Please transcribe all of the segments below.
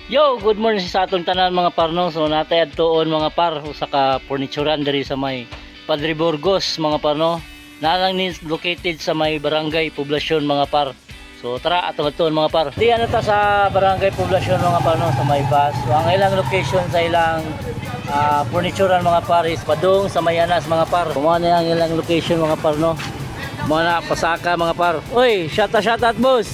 Yo, good morning sa atong tanan mga par no. So natay adtoon mga par usa ka furnituran diri sa may Padre Burgos mga par no. Nalang ni located sa may barangay Poblasyon mga par. So tara atong adtoon mga par. Diyan ta sa barangay Poblasyon mga par no sa may bus. So ang ilang location sa ilang furnituran mga par is padung sa Mayanas mga par. Kumo na ang ilang location mga par no. Mo na pasaka mga par. Oy, shout out boss.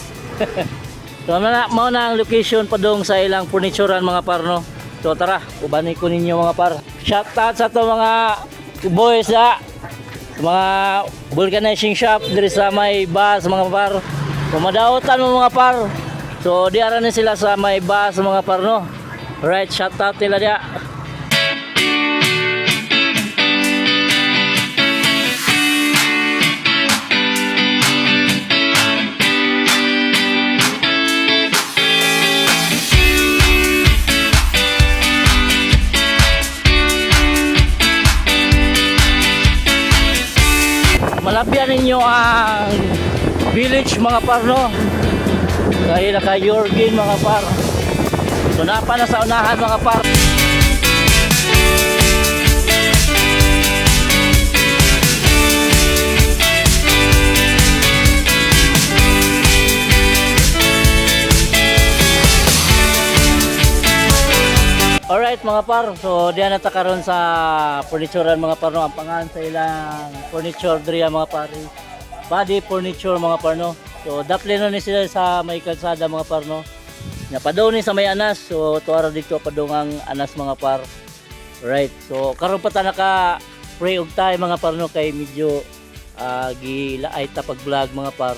So mao na ang location padung sa ilang furnituran mga par no. So tara, ubani ko ninyo mga par. Shout out sa to mga boys sa mga vulcanizing shop diri sa may bus mga par. So madaotan mo mga par. So di ara ni sila sa may bus mga par no. Right, shout out nila dia. Malapyan ninyo ang village mga par no. Kaya naka Yorgin mga par. So napa na sa unahan mga par. Alright mga par, so diyan na ta karon sa furnituran mga par no. Ang pangalan sa ilang furniture diriya mga par, body furniture mga par no. So dapleno ni sila sa may kalsada mga par no. Napadaw ni sa may Anas, so tuara dito padung ang Anas mga par. Right, so karon pa ta naka pray og tayo mga par no kay medyo gilaay ta pag vlog mga par.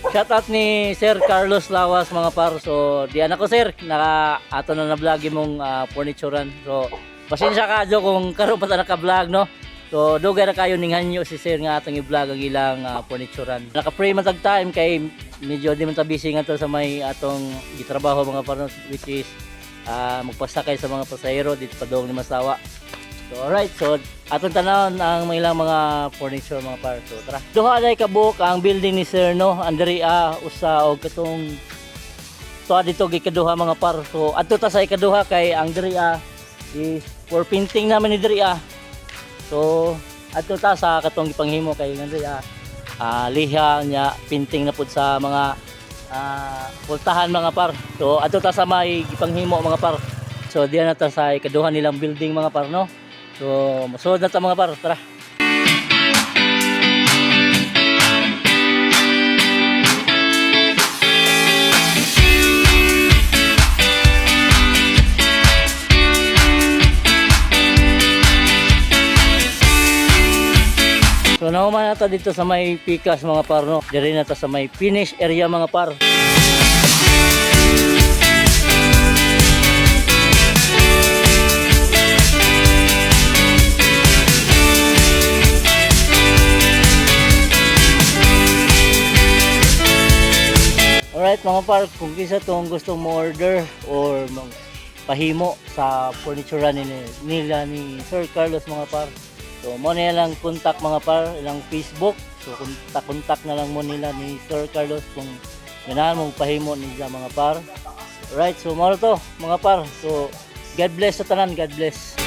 Shout out ni Sir Carlos Lawas mga par. So diyan ako sir, naka ato na vlog imong furnituran. So pasensya ka jo kung karon pa ta naka-vlog no. So dugay na kayo ninghanyo si sir nga atong i-vlog ang ilang furnituran. Naka-pray man tag time kay medyo di man ta busy nga to sa may atong gitrabaho mga par no, which is magpasakay sa mga pasahero dito pa dong ni Masawa. So alright, so atong tanawon ang ilang mga furniture mga par. So tara. Duha day kabuok ang building ni sir no. Andiri usa og katong to dito gikaduha mga par. So adto ta sa ikaduha kay ang diri is for painting naman ni diri So adto ta sa katong gipanghimo kay nandiri liha nya painting na pud sa mga pultahan mga par. So adto ta sa may gipanghimo mga par. So diyan na ta sa ikaduha nilang building mga par no. So, masunod na ito mga par, tara. So, nauman na ito dito sa may pikas mga par, no? Dire na ito sa may finish area mga par. Alright mga par, kung kisa itong gusto mo order or pahimo sa furniture nila ni Sir Carlos mga par. So mo na lang contact mga par, ilang Facebook. So contact na lang mo nila ni Sir Carlos kung ganahan mong pahimo nila mga par. Alright, so mo to mga par. So God bless sa tanan, God bless.